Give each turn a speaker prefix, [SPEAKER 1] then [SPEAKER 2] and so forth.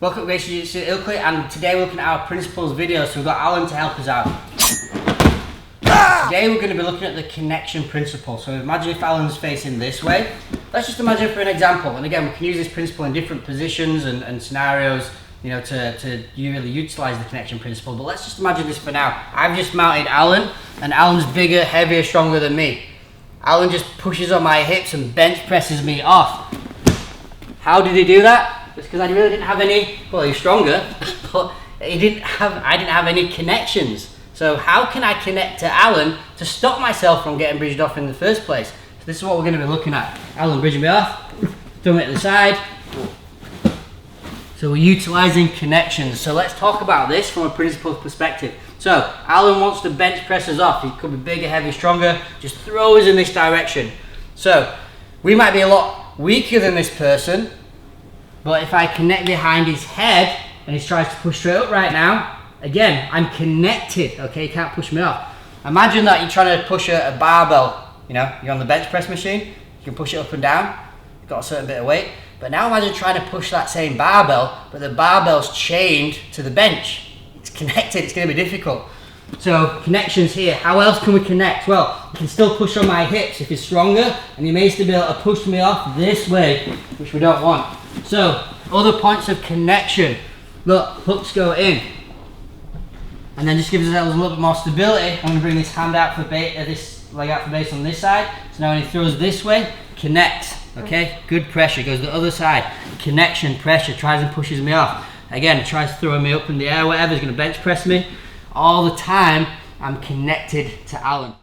[SPEAKER 1] Welcome to Gracie Jiu-Jitsu, and today we're looking at our principles video, so we've got Alan to help us out. Today we're going to be looking at the connection principle. So imagine if Alan's facing this way. Let's just imagine for an example, and again we can use this principle in different positions and scenarios, you know, to really utilize the connection principle. But let's just imagine this for now. I've just mounted Alan, and Alan's bigger, heavier, stronger than me. Alan just pushes on my hips and bench presses me off. How did he do that? It's because I really didn't have any, well, he's stronger, but I didn't have any connections. So how can I connect to Alan to stop myself from getting bridged off in the first place? So this is what we're going to be looking at. Alan bridging me off, throw me to the side. So we're utilizing connections. So let's talk about this from a principles perspective. So Alan wants to bench press us off. He could be bigger, heavier, stronger. Just throw us in this direction. So we might be a lot weaker than this person, but if I connect behind his head and he tries to push straight up right now, again, I'm connected, okay? He can't push me off. Imagine that you're trying to push a barbell, you know, you're on the bench press machine, you can push it up and down, you've got a certain bit of weight, but now imagine trying to push that same barbell, but the barbell's chained to the bench. It's connected, it's gonna be difficult. So connections here, how else can we connect? Well, you can still push on my hips if he's stronger, and you may still be able to push me off this way, which we don't want. So, other points of connection. Look, hooks go in. And then just gives us a little bit more stability. I'm going to bring this hand out for base, this leg out for base on this side. So now when he throws this way, connect. Okay, good pressure. Goes to the other side. Connection, pressure, tries and pushes me off. Again, tries throwing me up in the air, whatever. He's going to bench press me. All the time, I'm connected to Alan.